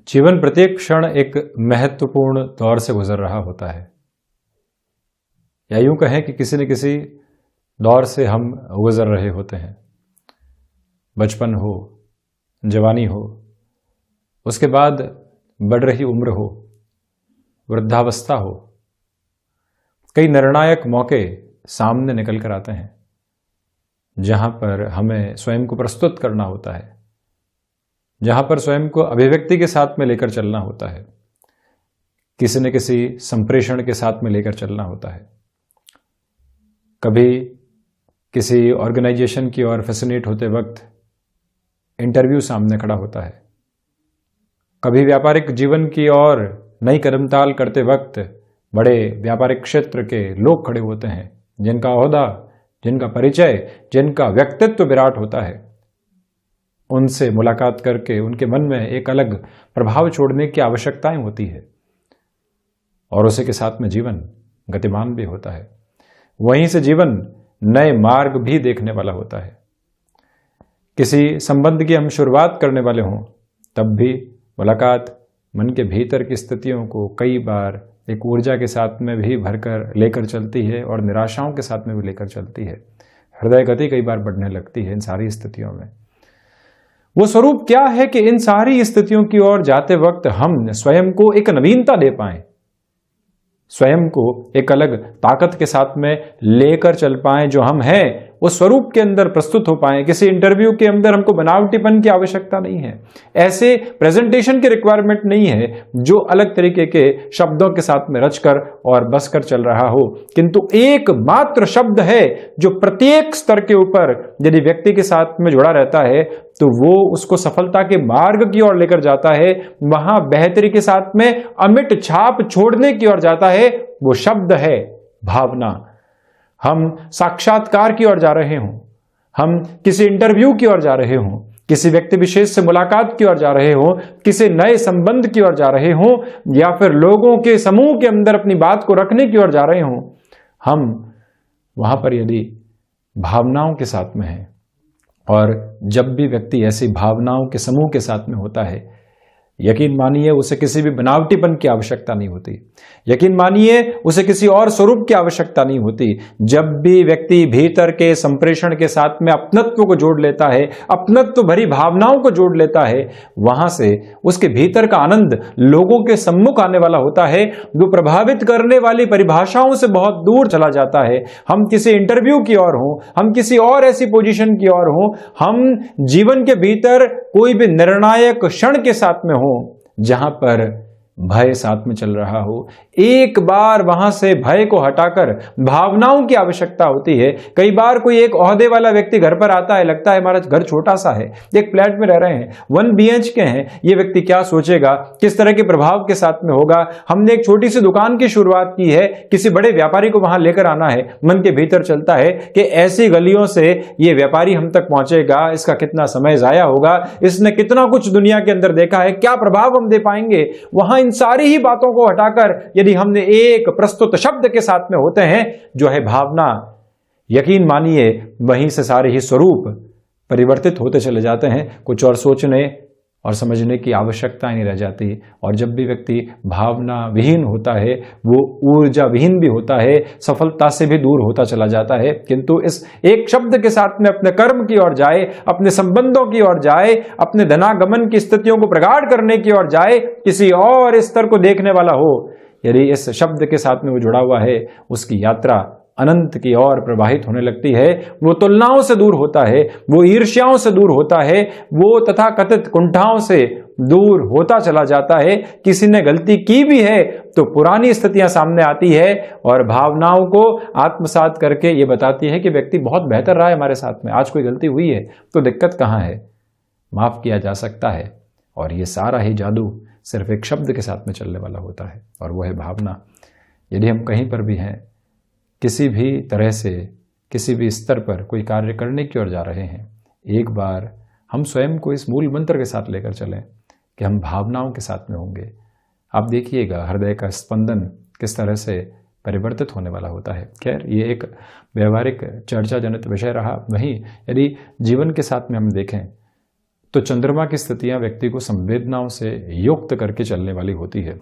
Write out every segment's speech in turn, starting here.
जीवन प्रत्येक क्षण एक महत्वपूर्ण दौर से गुजर रहा होता है, या यूं कहें कि किसी न किसी दौर से हम गुजर रहे होते हैं। बचपन हो, जवानी हो, उसके बाद बढ़ रही उम्र हो, वृद्धावस्था हो, कई निर्णायक मौके सामने निकल कर आते हैं जहां पर हमें स्वयं को प्रस्तुत करना होता है, जहां पर स्वयं को अभिव्यक्ति के साथ में लेकर चलना होता है, किसी न किसी संप्रेषण के साथ में लेकर चलना होता है। कभी किसी ऑर्गेनाइजेशन की ओर फैसिनेट होते वक्त इंटरव्यू सामने खड़ा होता है, कभी व्यापारिक जीवन की ओर नई कदमताल करते वक्त बड़े व्यापारिक क्षेत्र के लोग खड़े होते हैं जिनका ओहदा, जिनका परिचय, जिनका व्यक्तित्व विराट होता है। उनसे मुलाकात करके उनके मन में एक अलग प्रभाव छोड़ने की आवश्यकताएं होती है और उसी के साथ में जीवन गतिमान भी होता है। वहीं से जीवन नए मार्ग भी देखने वाला होता है। किसी संबंध की हम शुरुआत करने वाले हों तब भी मुलाकात मन के भीतर की स्थितियों को कई बार एक ऊर्जा के साथ में भी भरकर लेकर चलती है और निराशाओं के साथ में भी लेकर चलती है। हृदय गति कई बार बढ़ने लगती है इन सारी स्थितियों में। वो स्वरूप क्या है कि इन सारी स्थितियों की ओर जाते वक्त हम स्वयं को एक नवीनता दे पाएं, स्वयं को एक अलग ताकत के साथ में लेकर चल पाएं, जो हम हैं उस स्वरूप के अंदर प्रस्तुत हो पाएं। किसी इंटरव्यू के अंदर हमको बनावटीपन की आवश्यकता नहीं है, ऐसे प्रेजेंटेशन की रिक्वायरमेंट नहीं है जो अलग तरीके के शब्दों के साथ में रचकर और बसकर चल रहा हो, किंतु एकमात्र शब्द है जो प्रत्येक स्तर के ऊपर यदि व्यक्ति के साथ में जुड़ा रहता है तो वो उसको सफलता के मार्ग की ओर लेकर जाता है, वहां बेहतरी के साथ में अमिट छाप छोड़ने की ओर जाता है। वो शब्द है भावना। हम साक्षात्कार की ओर जा रहे हों, हम किसी इंटरव्यू की ओर जा रहे हों, किसी व्यक्ति विशेष से मुलाकात की ओर जा रहे हों, किसी नए संबंध की ओर जा रहे हों, या फिर लोगों के समूह के अंदर अपनी बात को रखने की ओर जा रहे हों, हम वहां पर यदि भावनाओं के साथ में हैं, और जब भी व्यक्ति ऐसी भावनाओं के समूह के साथ में होता है, यकीन मानिए उसे किसी भी बनावटीपन की आवश्यकता नहीं होती, यकीन मानिए उसे किसी और स्वरूप की आवश्यकता नहीं होती। जब भी व्यक्ति भीतर के संप्रेषण के साथ में अपनत्व को जोड़ लेता है, अपनत्व भरी भावनाओं को जोड़ लेता है, वहां से उसके भीतर का आनंद लोगों के सम्मुख आने वाला होता है, जो प्रभावित करने वाली परिभाषाओं से बहुत दूर चला जाता है। हम किसी इंटरव्यू की ओर हों, हम किसी और ऐसी पोजीशन की ओर हों, हम जीवन के भीतर कोई भी निर्णायक क्षण के साथ में हो जहां पर भय साथ में चल रहा हो, एक बार वहां से भय को हटाकर भावनाओं की आवश्यकता होती है। कई बार कोई एक ओहदे वाला व्यक्ति घर पर आता है, लगता है हमारा घर छोटा सा है, एक फ्लैट में रह रहे हैं, 1 BHK हैं, ये व्यक्ति क्या सोचेगा, किस तरह के प्रभाव के साथ में होगा। हमने एक छोटी सी दुकान की शुरुआत की है, किसी बड़े व्यापारी को वहां लेकर आना है, मन के भीतर चलता है कि ऐसी गलियों से ये व्यापारी हम तक पहुंचेगा, इसका कितना समय जाया होगा, इसने कितना कुछ दुनिया के अंदर देखा है, क्या प्रभाव हम दे पाएंगे। वहां इन सारी ही बातों को हटाकर यदि हमने एक प्रस्तुत शब्द के साथ में होते हैं जो है भावना, यकीन मानिए वहीं से सारे ही स्वरूप परिवर्तित होते चले जाते हैं। कुछ और सोचने और समझने की आवश्यकता नहीं रह जाती। और जब भी व्यक्ति भावना विहीन होता है, वो ऊर्जा विहीन भी होता है, सफलता से भी दूर होता चला जाता है। किंतु इस एक शब्द के साथ में अपने कर्म की ओर जाए, अपने संबंधों की ओर जाए, अपने धनागमन की स्थितियों को प्रगाढ़ करने की ओर जाए, किसी और स्तर को देखने वाला हो, यदि इस शब्द के साथ में वो जुड़ा हुआ है, उसकी यात्रा अनंत की ओर प्रवाहित होने लगती है। वो तुलनाओं से दूर होता है, वो ईर्ष्याओं से दूर होता है, वो तथाकथित कुंठाओं से दूर होता चला जाता है। किसी ने गलती की भी है तो पुरानी स्थितियां सामने आती है और भावनाओं को आत्मसात करके ये बताती है कि व्यक्ति बहुत बेहतर रहा है हमारे साथ में, आज कोई गलती हुई है तो दिक्कत कहाँ है, माफ किया जा सकता है। और ये सारा ही जादू सिर्फ एक शब्द के साथ में चलने वाला होता है, और वो है भावना। यदि हम कहीं पर भी हैं, किसी भी तरह से किसी भी स्तर पर कोई कार्य करने की ओर जा रहे हैं, एक बार हम स्वयं को इस मूल मंत्र के साथ लेकर चलें कि हम भावनाओं के साथ में होंगे। आप देखिएगा हृदय का स्पंदन किस तरह से परिवर्तित होने वाला होता है। खैर, ये एक व्यवहारिक चर्चा जनित विषय रहा। वहीं यदि जीवन के साथ में हम देखें तो चंद्रमा की स्थितियां व्यक्ति को संवेदनाओं से युक्त करके चलने वाली होती है।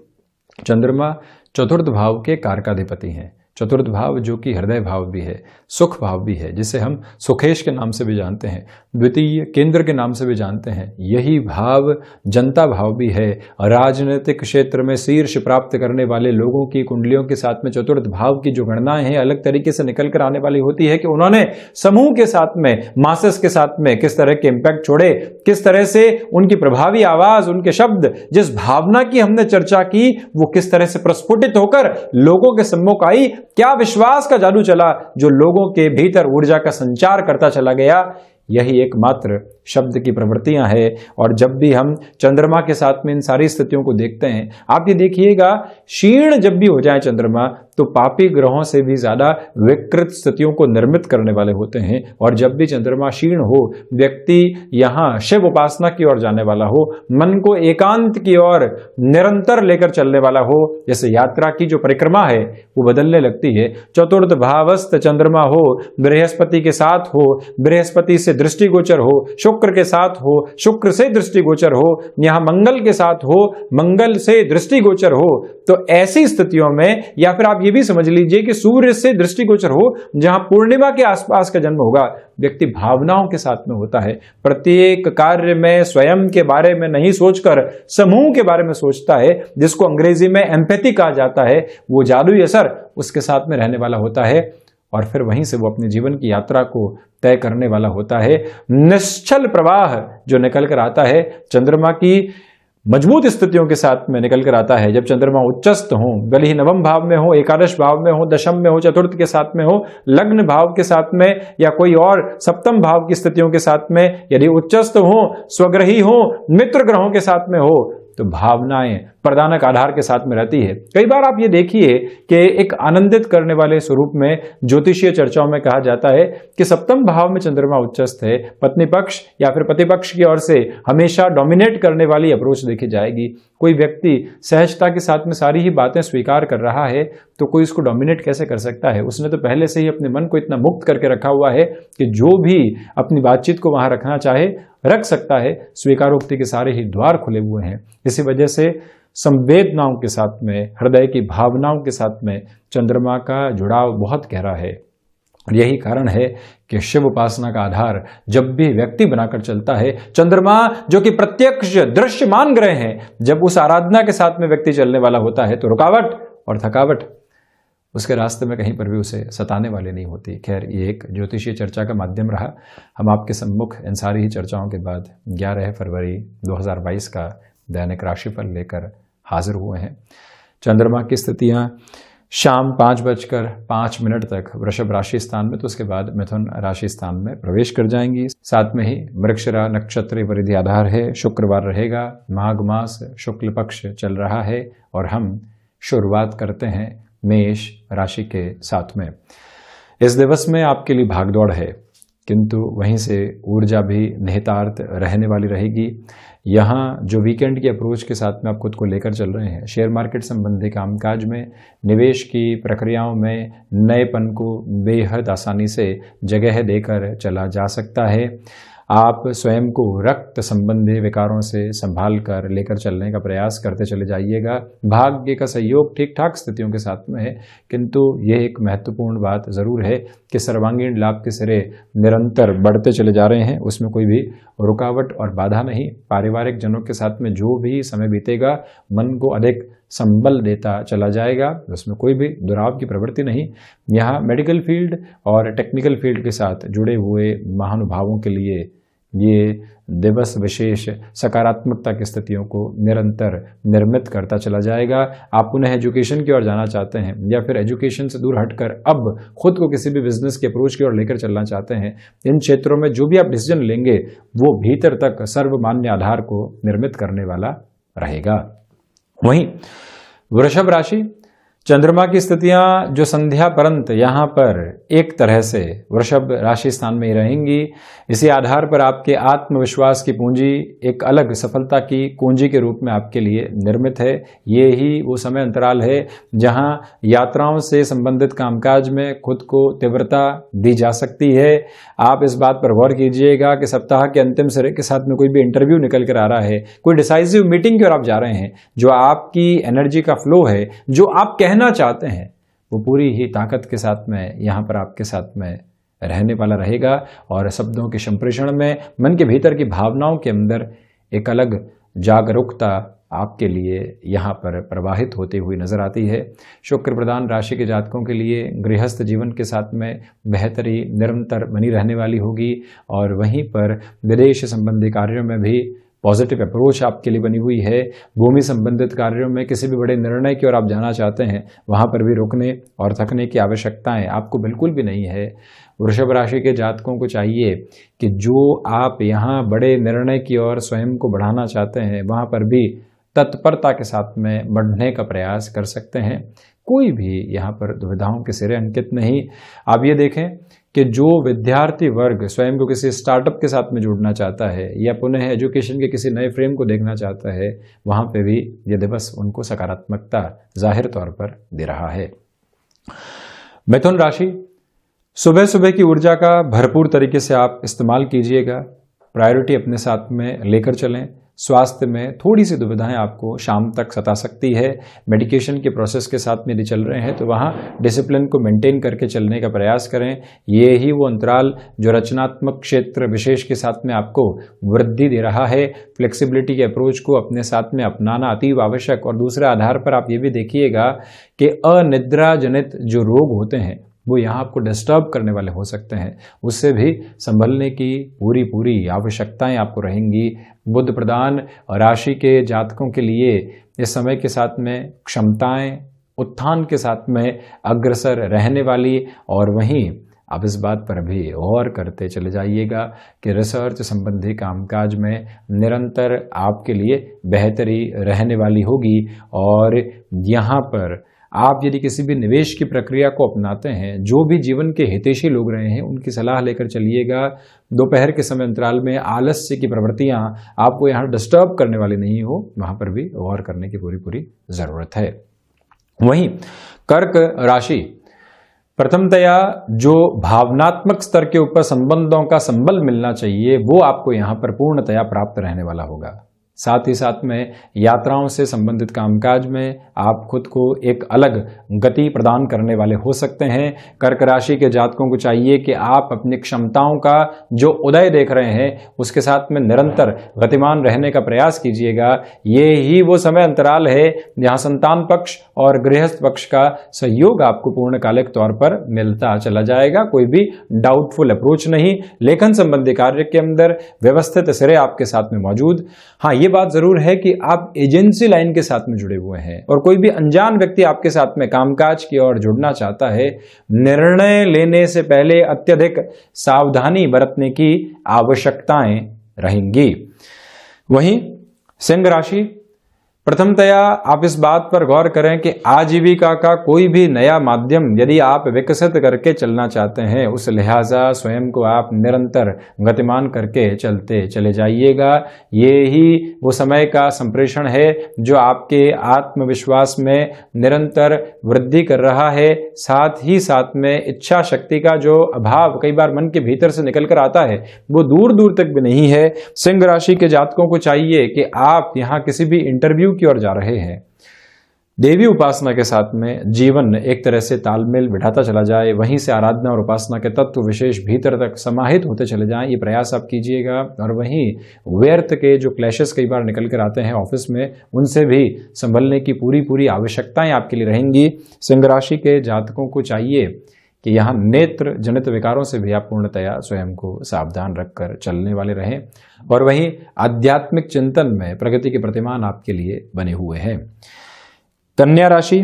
चंद्रमा चतुर्थ भाव के कारकाधिपति हैं। चतुर्थ भाव जो कि हृदय भाव भी है, सुख भाव भी है, जिसे हम सुखेश के नाम से भी जानते हैं, द्वितीय केंद्र के नाम से भी जानते हैं। यही भाव जनता भाव भी है। राजनीतिक क्षेत्र में शीर्ष प्राप्त करने वाले लोगों की कुंडलियों के साथ में चतुर्थ भाव की जो गणनाएं हैं अलग तरीके से निकल कर आने वाली होती है कि उन्होंने समूह के साथ में, मासेस के साथ में किस तरह के इंपैक्ट छोड़े, किस तरह से उनकी प्रभावी आवाज, उनके शब्द, जिस भावना की हमने चर्चा की वो किस तरह से प्रस्फुटित होकर लोगों के सम्मुख आई। क्या विश्वास का जादू चला जो लोगों के भीतर ऊर्जा का संचार करता चला गया। यही एकमात्र शब्द की प्रवृत्तियां हैं। और जब भी हम चंद्रमा के साथ में इन सारी स्थितियों को देखते हैं, आप ये देखिएगा, क्षीण जब भी हो जाए चंद्रमा तो पापी ग्रहों से भी ज्यादा विकृत स्थितियों को निर्मित करने वाले होते हैं। और जब भी चंद्रमा क्षीण हो, व्यक्ति यहां शिव उपासना की ओर जाने वाला हो, मन को एकांत की ओर निरंतर लेकर चलने वाला हो, जैसे यात्रा की जो परिक्रमा है वो बदलने लगती है। चतुर्थ भावस्थ चंद्रमा हो, बृहस्पति के साथ हो, बृहस्पति से दृष्टिगोचर हो, शुक्र के साथ हो, शुक्र से दृष्टिगोचर हो, यहां मंगल के साथ हो, मंगल से दृष्टिगोचर हो, तो ऐसी स्थितियों में, या फिर आप ये भी समझ लीजिए कि सूर्य से दृष्टिगोचर हो, जहां पूर्णिमा के आसपास का जन्म होगा, व्यक्ति भावनाओं के साथ में होता है। प्रत्येक कार्य में स्वयं के बारे में नहीं सोचकर समूह के बारे में सोचता है, जिसको अंग्रेजी में एम्पैथी कहा जाता है। वो जादुई असर उसके साथ में रहने वाला होता है और फिर वहीं से वो अपने जीवन की यात्रा को तय करने वाला होता है। निश्चल प्रवाह जो निकल कर आता है चंद्रमा की मजबूत स्थितियों के साथ में निकल कर आता है। जब चंद्रमा उच्चस्थ हो, भले ही नवम भाव में हो, एकादश भाव में हो, दशम में हो, चतुर्थ के साथ में हो, लग्न भाव के साथ में या कोई और सप्तम भाव की स्थितियों के साथ में यदि उच्चस्थ हो, स्वग्रही हो, मित्र ग्रहों के साथ में हो, तो भावनाएं प्रदानक आधार के साथ में रहती है। कई बार आप ये देखिए कि एक आनंदित करने वाले स्वरूप में ज्योतिषीय चर्चाओं में कहा जाता है कि सप्तम भाव में चंद्रमा उच्चस्थ है, पत्नी पक्ष या फिर पति पक्ष की ओर से हमेशा डोमिनेट करने वाली अप्रोच देखी जाएगी। कोई व्यक्ति सहजता के साथ में सारी ही बातें स्वीकार कर रहा है तो कोई इसको डोमिनेट कैसे कर सकता है। उसने तो पहले से ही अपने मन को इतना मुक्त करके रखा हुआ है कि जो भी अपनी बातचीत को वहां रखना चाहे रख सकता है। स्वीकारोक्ति के सारे ही द्वार खुले हुए हैं। इसी वजह से संवेदनाओं के साथ में, हृदय की भावनाओं के साथ में चंद्रमा का जुड़ाव बहुत गहरा है। और यही कारण है कि शिव उपासना का आधार जब भी व्यक्ति बनाकर चलता है, चंद्रमा जो कि प्रत्यक्ष दृश्यमान ग्रह हैं, जब उस आराधना के साथ में व्यक्ति चलने वाला होता है तो रुकावट और थकावट उसके रास्ते में कहीं पर भी उसे सताने वाली नहीं होती। खैर, ये एक ज्योतिषीय चर्चा का माध्यम रहा। हम आपके सम्मुख इन सारी ही चर्चाओं के बाद 11 फरवरी 2022 का दैनिक राशिफल लेकर हाजिर हुए हैं। चंद्रमा की स्थितियां शाम 5:05 तक वृषभ राशि स्थान में, तो उसके बाद मिथुन राशि स्थान में प्रवेश कर जाएंगी। साथ में ही मृगशिरा नक्षत्र वृद्धि आधार है, शुक्रवार रहेगा, माघ मास शुक्ल पक्ष चल रहा है और हम शुरुआत करते हैं मेष राशि के साथ में। इस दिवस में आपके लिए भागदौड़ है, किंतु वहीं से ऊर्जा भी निहितार्थ रहने वाली रहेगी। यहाँ जो वीकेंड की अप्रोच के साथ में आप खुद को लेकर चल रहे हैं, शेयर मार्केट संबंधी कामकाज में, निवेश की प्रक्रियाओं में नएपन को बेहद आसानी से जगह देकर चला जा सकता है। आप स्वयं को रक्त संबंधी विकारों से संभाल कर लेकर चलने का प्रयास करते चले जाइएगा। भाग्य का सहयोग ठीक ठाक स्थितियों के साथ में है, किंतु यह एक महत्वपूर्ण बात जरूर है कि सर्वांगीण लाभ के सिरे निरंतर बढ़ते चले जा रहे हैं, उसमें कोई भी रुकावट और बाधा नहीं। पारिवारिक जनों के साथ में जो भी समय बीतेगा मन को अधिक संबल देता चला जाएगा, उसमें कोई भी दुराव की प्रवृत्ति नहीं। यहाँ मेडिकल फील्ड और टेक्निकल फील्ड के साथ जुड़े हुए महानुभावों के लिए ये दिवस विशेष सकारात्मकता की स्थितियों को निरंतर निर्मित करता चला जाएगा। आप पुनः एजुकेशन की ओर जाना चाहते हैं या फिर एजुकेशन से दूर हटकर अब खुद को किसी भी बिजनेस की अप्रोच की ओर लेकर चलना चाहते हैं, इन क्षेत्रों में जो भी आप डिसीजन लेंगे वो भीतर तक सर्वमान्य आधार को निर्मित करने वाला रहेगा। वहीं वृषभ राशि चंद्रमा की स्थितियां जो संध्या पर्यंत यहाँ पर एक तरह से वृषभ राशि स्थान में ही रहेंगी। इसी आधार पर आपके आत्मविश्वास की पूंजी एक अलग सफलता की कुंजी के रूप में आपके लिए निर्मित है। ये ही वो समय अंतराल है जहां यात्राओं से संबंधित कामकाज में खुद को तीव्रता दी जा सकती है। आप इस बात पर गौर कीजिएगा कि सप्ताह के अंतिम सिरे के साथ में कोई भी इंटरव्यू निकल कर आ रहा है, कोई डिसाइसिव मीटिंग की ओर आप जा रहे हैं, जो आपकी एनर्जी का फ्लो है, जो आप कहना चाहते हैं, वो पूरी ही ताकत के साथ में यहाँ पर आपके साथ में रहने वाला रहेगा। और शब्दों के संप्रेषण में मन के भीतर की भावनाओं के अंदर एक अलग जागरूकता आपके लिए यहाँ पर प्रवाहित होती हुई नजर आती है। शुक्र प्रधान राशि के जातकों के लिए गृहस्थ जीवन के साथ में बेहतरी निरंतर बनी रहने वाली होगी और वहीं पर विदेश संबंधी कार्यों में भी पॉजिटिव अप्रोच आपके लिए बनी हुई है। भूमि संबंधित कार्यों में किसी भी बड़े निर्णय की ओर आप जाना चाहते हैं, वहां पर भी रुकने और थकने की आवश्यकताएं आपको बिल्कुल भी नहीं है। वृषभ राशि के जातकों को चाहिए कि जो आप यहाँ बड़े निर्णय की ओर स्वयं को बढ़ाना चाहते हैं, वहां पर भी तत्परता के साथ में बढ़ने का प्रयास कर सकते हैं। कोई भी यहाँ पर दुविधाओं के सिरे अंकित नहीं। आप ये देखें कि जो विद्यार्थी वर्ग स्वयं को किसी स्टार्टअप के साथ में जोड़ना चाहता है या पुनः एजुकेशन के किसी नए फ्रेम को देखना चाहता है, वहां पे भी ये दिवस उनको सकारात्मकता जाहिर तौर पर दे रहा है। मिथुन राशि, सुबह सुबह की ऊर्जा का भरपूर तरीके से आप इस्तेमाल कीजिएगा। प्रायोरिटी अपने साथ में लेकर चलें। स्वास्थ्य में थोड़ी सी दुविधाएं आपको शाम तक सता सकती है। मेडिकेशन के प्रोसेस के साथ में यदि चल रहे हैं तो वहाँ डिसिप्लिन को मेंटेन करके चलने का प्रयास करें। ये ही वो अंतराल जो रचनात्मक क्षेत्र विशेष के साथ में आपको वृद्धि दे रहा है। फ्लेक्सिबिलिटी के अप्रोच को अपने साथ में अपनाना अतीव आवश्यक। और दूसरे आधार पर आप ये भी देखिएगा कि अनिद्रा जनित जो रोग होते हैं वो यहाँ आपको डिस्टर्ब करने वाले हो सकते हैं, उससे भी संभलने की पूरी आवश्यकताएं आपको रहेंगी। बुध प्रधान राशि के जातकों के लिए इस समय के साथ में क्षमताएं उत्थान के साथ में अग्रसर रहने वाली, और वहीं आप इस बात पर भी गौर करते चले जाइएगा कि रिसर्च संबंधी कामकाज में निरंतर आपके लिए बेहतरी रहने वाली होगी। और यहाँ पर आप यदि किसी भी निवेश की प्रक्रिया को अपनाते हैं, जो भी जीवन के हितैषी लोग रहे हैं उनकी सलाह लेकर चलिएगा। दोपहर के समय अंतराल में आलस्य की प्रवृत्तियां आपको यहाँ डिस्टर्ब करने वाली नहीं हो, वहां पर भी गौर करने की पूरी जरूरत है। वहीं कर्क राशि, प्रथमतया जो भावनात्मक स्तर के ऊपर संबंधों का संबल मिलना चाहिए वो आपको यहाँ पर पूर्णतया प्राप्त रहने वाला होगा। साथ ही साथ में यात्राओं से संबंधित कामकाज में आप खुद को एक अलग गति प्रदान करने वाले हो सकते हैं। कर्क राशि के जातकों को चाहिए कि आप अपनी क्षमताओं का जो उदय देख रहे हैं उसके साथ में निरंतर गतिमान रहने का प्रयास कीजिएगा। ये ही वो समय अंतराल है जहां संतान पक्ष और गृहस्थ पक्ष का सहयोग आपको पूर्णकालिक तौर पर मिलता चला जाएगा। कोई भी डाउटफुल अप्रोच नहीं। लेखन संबंधी कार्य के अंदर व्यवस्थित सिरे आपके साथ में मौजूद। हाँ, ये बात जरूर है कि आप एजेंसी लाइन के साथ में जुड़े हुए हैं और कोई भी अनजान व्यक्ति आपके साथ में कामकाज की ओर जुड़ना चाहता है। निर्णय लेने से पहले अत्यधिक सावधानी बरतने की आवश्यकताएं रहेंगी। वहीं सिंह राशि, प्रथमतया आप इस बात पर गौर करें कि आजीविका का कोई भी नया माध्यम यदि आप विकसित करके चलना चाहते हैं, उस लिहाजा स्वयं को आप निरंतर गतिमान करके चलते चले जाइएगा। ये ही वो समय का संप्रेषण है जो आपके आत्मविश्वास में निरंतर वृद्धि कर रहा है। साथ ही साथ में इच्छा शक्ति का जो अभाव कई बार मन के भीतर से निकल कर आता है वो दूर दूर तक भी नहीं है। सिंह राशि के जातकों को चाहिए कि आप यहाँ किसी भी इंटरव्यू की ओर जा रहे हैं, देवी उपासना के साथ में जीवन एक तरह से तालमेल बिठाता चला जाए, वहीं से आराधना और उपासना के तत्व विशेष भीतर तक समाहित होते चले जाएं, ये प्रयास आप कीजिएगा। और वहीं व्यर्थ के जो क्लैशेस कई बार निकल कर आते हैं ऑफिस में, उनसे भी संभलने की पूरी आवश्यकताएं आपके लिए रहेंगी। सिंह राशि के जातकों को चाहिए कि यहाँ नेत्र जनित विकारों से भी आप पूर्णतया स्वयं को सावधान रखकर चलने वाले रहें। और वहीं आध्यात्मिक चिंतन में प्रगति के प्रतिमान आपके लिए बने हुए हैं। कन्या राशि,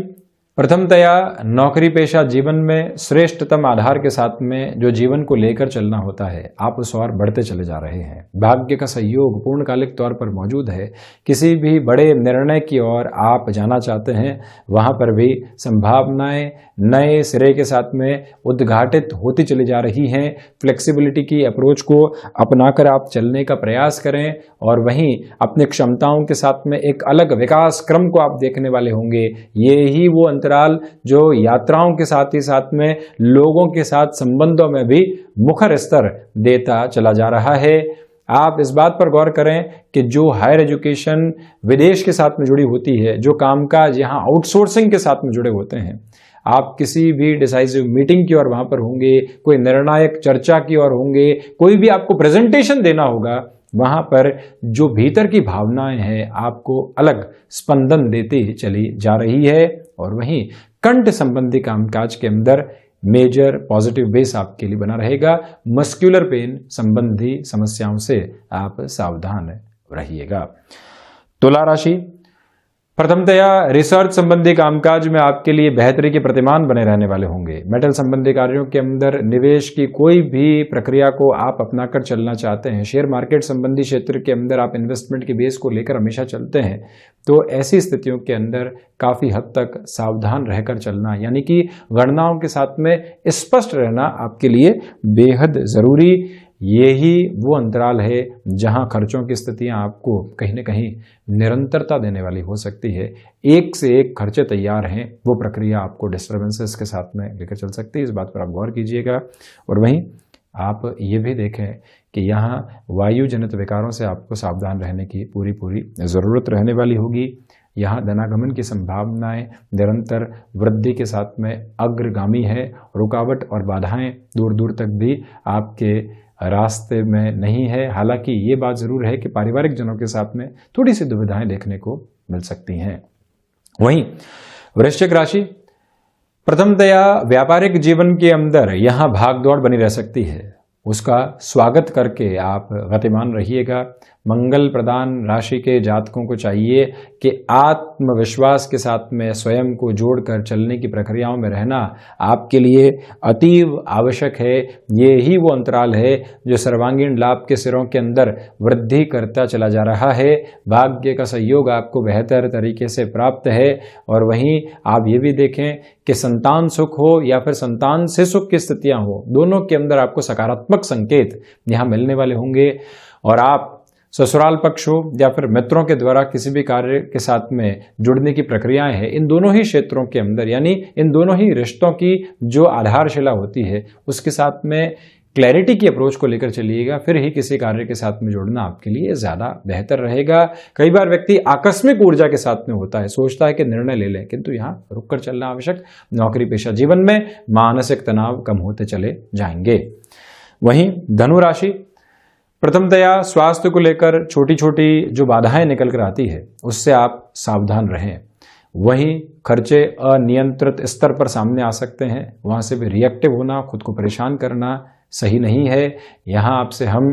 प्रथमतया नौकरी पेशा जीवन में श्रेष्ठतम आधार के साथ में जो जीवन को लेकर चलना होता है, आप उस ओर बढ़ते चले जा रहे हैं। भाग्य का सहयोग पूर्णकालिक तौर पर मौजूद है। किसी भी बड़े निर्णय की ओर आप जाना चाहते हैं, वहां पर भी संभावनाएं नए सिरे के साथ में उद्घाटित होती चली जा रही हैं। फ्लेक्सिबिलिटी की अप्रोच को अपनाकर आप चलने का प्रयास करें और वहीं अपनी क्षमताओं के साथ में एक अलग विकास क्रम को आप देखने वाले होंगे। ये ही वो अंतराल जो यात्राओं के साथ ही साथ में लोगों के साथ संबंधों में भी मुखर स्तर देता चला जा रहा है। आप इस बात पर गौर करें कि जो हायर एजुकेशन विदेश के साथ में जुड़ी होती है, जो कामकाज यहाँ आउटसोर्सिंग के साथ में जुड़े होते हैं, आप किसी भी डिसाइसिव मीटिंग की ओर वहां पर होंगे, कोई निर्णायक चर्चा की ओर होंगे, कोई भी आपको प्रेजेंटेशन देना होगा, वहां पर जो भीतर की भावनाएं हैं आपको अलग स्पंदन देती चली जा रही है। और वहीं कंठ संबंधी कामकाज के अंदर मेजर पॉजिटिव बेस आपके लिए बना रहेगा। मस्कुलर पेन संबंधी समस्याओं से आप सावधान रहिएगा। तुला राशि, प्रथमतया रिसर्च संबंधी कामकाज में आपके लिए बेहतरी के प्रतिमान बने रहने वाले होंगे। मेटल संबंधी कार्यों के अंदर निवेश की कोई भी प्रक्रिया को आप अपनाकर चलना चाहते हैं, शेयर मार्केट संबंधी क्षेत्र के अंदर आप इन्वेस्टमेंट के बेस को लेकर हमेशा चलते हैं, तो ऐसी स्थितियों के अंदर काफी हद तक सावधान रहकर चलना, यानी कि गणनाओं के साथ में स्पष्ट रहना आपके लिए बेहद जरूरी। यही वो अंतराल है जहां खर्चों की स्थितियां आपको कहीं न कहीं निरंतरता देने वाली हो सकती है। एक से एक खर्चे तैयार हैं, वो प्रक्रिया आपको डिस्टर्बेंसेस के साथ में लेकर चल सकती है। इस बात पर आप गौर कीजिएगा। और वहीं आप ये भी देखें कि यहाँ वायु जनित विकारों से आपको सावधान रहने की पूरी ज़रूरत रहने वाली होगी। यहाँ धनागमन की संभावनाएं निरंतर वृद्धि के साथ में अग्रगामी है। रुकावट और बाधाएं दूर दूर तक भी आपके रास्ते में नहीं है। हालांकि ये बात जरूर है कि पारिवारिक जनों के साथ में थोड़ी सी दुविधाएं देखने को मिल सकती हैं। वहीं वृश्चिक राशि, प्रथमतया व्यापारिक जीवन के अंदर यहां भाग दौड़ बनी रह सकती है, उसका स्वागत करके आप गतिमान रहिएगा। मंगल प्रदान राशि के जातकों को चाहिए कि आत्मविश्वास के साथ में स्वयं को जोड़कर चलने की प्रक्रियाओं में रहना आपके लिए अतीव आवश्यक है। ये ही वो अंतराल है जो सर्वांगीण लाभ के सिरों के अंदर वृद्धि करता चला जा रहा है। भाग्य का सहयोग आपको बेहतर तरीके से प्राप्त है। और वहीं आप ये भी देखें कि संतान सुख हो या फिर संतान से सुख की स्थितियां हो, दोनों के अंदर आपको सकारात्मक संकेत यहाँ मिलने वाले होंगे। और आप ससुराल पक्ष हो या फिर मित्रों के द्वारा किसी भी कार्य के साथ में जुड़ने की प्रक्रियाएं हैं, इन दोनों ही क्षेत्रों के अंदर, यानी इन दोनों ही रिश्तों की जो आधारशिला होती है उसके साथ में क्लैरिटी की अप्रोच को लेकर चलिएगा, फिर ही किसी कार्य के साथ में जुड़ना आपके लिए ज्यादा बेहतर रहेगा। कई बार व्यक्ति आकस्मिक ऊर्जा के साथ में होता है, सोचता है कि निर्णय ले लें, किंतु यहाँ रुककर चलना आवश्यक। नौकरी पेशा जीवन में मानसिक तनाव कम होते चले जाएंगे। वहीं धनु राशि, प्रथमतया स्वास्थ्य को लेकर छोटी छोटी जो बाधाएं निकल कर आती है उससे आप सावधान रहें। वहीं खर्चे अनियंत्रित स्तर पर सामने आ सकते हैं, वहां से भी रिएक्टिव होना, खुद को परेशान करना सही नहीं है। यहाँ आपसे हम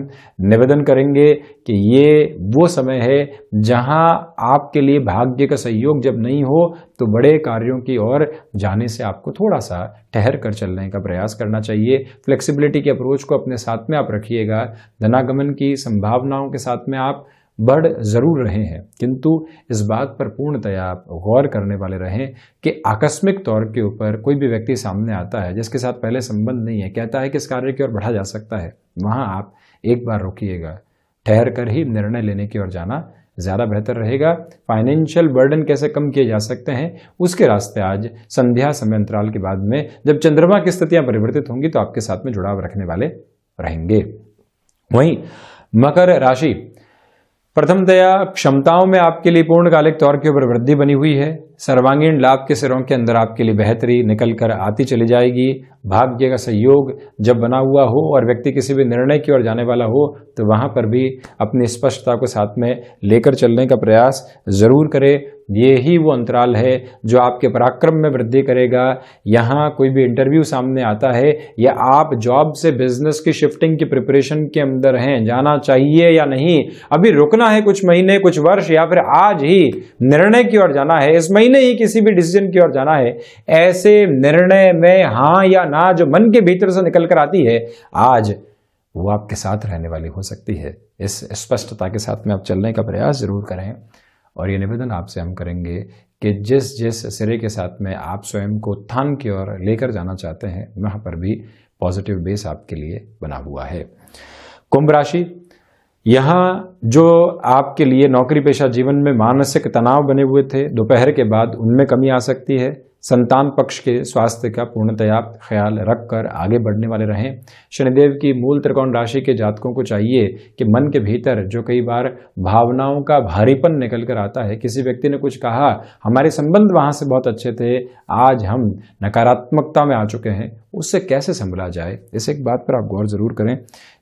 निवेदन करेंगे कि ये वो समय है जहाँ आपके लिए भाग्य का सहयोग जब नहीं हो तो बड़े कार्यों की ओर जाने से आपको थोड़ा सा ठहर कर चलने का प्रयास करना चाहिए। फ्लेक्सिबिलिटी की अप्रोच को अपने साथ में आप रखिएगा। धनागमन की संभावनाओं के साथ में आप बढ़ जरूर रहे हैं, किंतु इस बात पर पूर्णतया आप गौर करने वाले रहें कि आकस्मिक तौर के ऊपर कोई भी व्यक्ति सामने आता है जिसके साथ पहले संबंध नहीं है, कहता है कि इस कार्य की ओर बढ़ा जा सकता है, वहां आप एक बार रुकिएगा, ठहर कर ही निर्णय लेने की ओर जाना ज़्यादा बेहतर रहेगा। फाइनेंशियल बर्डन कैसे कम किए जा सकते हैं उसके रास्ते आज संध्या समय अंतराल के बाद में जब चंद्रमा की स्थितियां परिवर्तित होंगी तो आपके साथ में जुड़ाव रखने वाले रहेंगे। वहीं मकर राशि, प्रथमतया क्षमताओं में आपके लिए पूर्णकालिक तौर के ऊपर वृद्धि बनी हुई है। सर्वांगीण लाभ के सिरों के अंदर आपके लिए बेहतरी निकल कर आती चली जाएगी। भाग्य का सहयोग जब बना हुआ हो और व्यक्ति किसी भी निर्णय की ओर जाने वाला हो तो वहां पर भी अपनी स्पष्टता को साथ में लेकर चलने का प्रयास जरूर करें। ये ही वो अंतराल है जो आपके पराक्रम में वृद्धि करेगा। यहाँ कोई भी इंटरव्यू सामने आता है या आप जॉब से बिजनेस की शिफ्टिंग की प्रिपरेशन के अंदर हैं, जाना चाहिए या नहीं, अभी रुकना है कुछ महीने कुछ वर्ष या फिर आज ही निर्णय की ओर जाना है, इस महीने ही किसी भी डिसीजन की ओर जाना है, ऐसे निर्णय में हाँ या ना जो मन के भीतर से निकल कर आती है आज वो आपके साथ रहने वाली हो सकती है। इस स्पष्टता के साथ में आप चलने का प्रयास जरूर करें। और ये निवेदन आपसे हम करेंगे कि जिस जिस सिरे के साथ में आप स्वयं को उत्थान की ओर लेकर जाना चाहते हैं वहां पर भी पॉजिटिव बेस आपके लिए बना हुआ है। कुंभ राशि, यहाँ जो आपके लिए नौकरी पेशा जीवन में मानसिक तनाव बने हुए थे दोपहर के बाद उनमें कमी आ सकती है। संतान पक्ष के स्वास्थ्य का पूर्णतया ख्याल रखकर आगे बढ़ने वाले रहें। शनिदेव की मूल त्रिकोण राशि के जातकों को चाहिए कि मन के भीतर जो कई बार भावनाओं का भारीपन निकल कर आता है, किसी व्यक्ति ने कुछ कहा, हमारे संबंध वहां से बहुत अच्छे थे, आज हम नकारात्मकता में आ चुके हैं, उससे कैसे संभला जाए, इस एक बात पर आप गौर जरूर करें।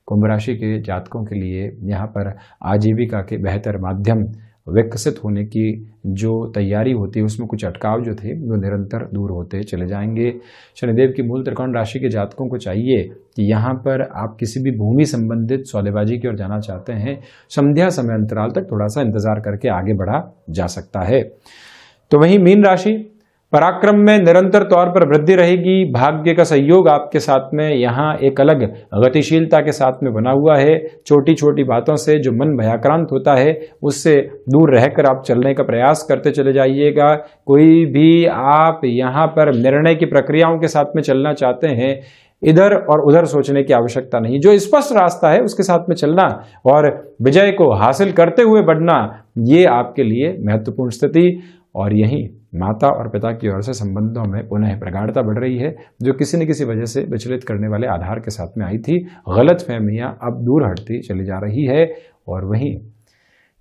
कुंभ राशि के जातकों के लिए यहाँ पर आजीविका के बेहतर माध्यम विकसित होने की जो तैयारी होती है उसमें कुछ अटकाव जो थे वो निरंतर दूर होते चले जाएंगे। शनिदेव की मूल त्रिकोण राशि के जातकों को चाहिए कि यहाँ पर आप किसी भी भूमि संबंधित सौदेबाजी की ओर जाना चाहते हैं, संध्या समय अंतराल तक थोड़ा सा इंतजार करके आगे बढ़ा जा सकता है। तो वहीं मीन राशि, पराक्रम में निरंतर तौर पर वृद्धि रहेगी। भाग्य का सहयोग आपके साथ में यहाँ एक अलग गतिशीलता के साथ में बना हुआ है। छोटी छोटी बातों से जो मन भयाक्रांत होता है उससे दूर रहकर आप चलने का प्रयास करते चले जाइएगा। कोई भी आप यहाँ पर निर्णय की प्रक्रियाओं के साथ में चलना चाहते हैं, इधर और उधर सोचने की आवश्यकता नहीं, जो स्पष्ट रास्ता है उसके साथ में चलना और विजय को हासिल करते हुए बढ़ना, ये आपके लिए महत्वपूर्ण स्थिति। और यही माता और पिता की ओर से संबंधों में पुनः प्रगाढ़ता बढ़ रही है, जो किसी न किसी वजह से विचलित करने वाले आधार के साथ में आई थी। गलत फहमियां अब दूर हटती चली जा रही है। और वहीं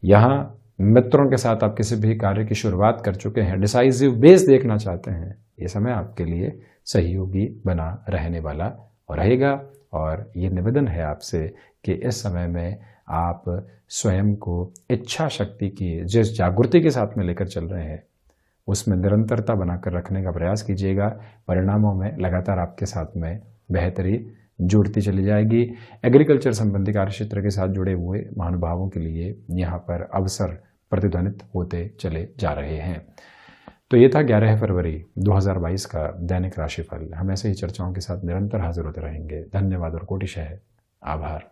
यहाँ मित्रों के साथ आप किसी भी कार्य की शुरुआत कर चुके हैं, डिसाइसिव बेस देखना चाहते हैं, ये समय आपके लिए सहयोगी बना रहने वाला रहेगा। और ये निवेदन है आपसे कि इस समय में आप स्वयं को इच्छा शक्ति की जिस जागृति के साथ में लेकर चल रहे हैं उसमें निरंतरता बनाकर रखने का प्रयास कीजिएगा। परिणामों में लगातार आपके साथ में बेहतरी जुड़ती चली जाएगी। एग्रीकल्चर संबंधी कार्य क्षेत्र के साथ जुड़े हुए महानुभावों के लिए यहाँ पर अवसर प्रतिध्वनित होते चले जा रहे हैं। तो ये था 11 फरवरी 2022 का दैनिक राशिफल। हम ऐसे ही चर्चाओं के साथ निरंतर हाजिर होते रहेंगे। धन्यवाद और कोटिशः आभार।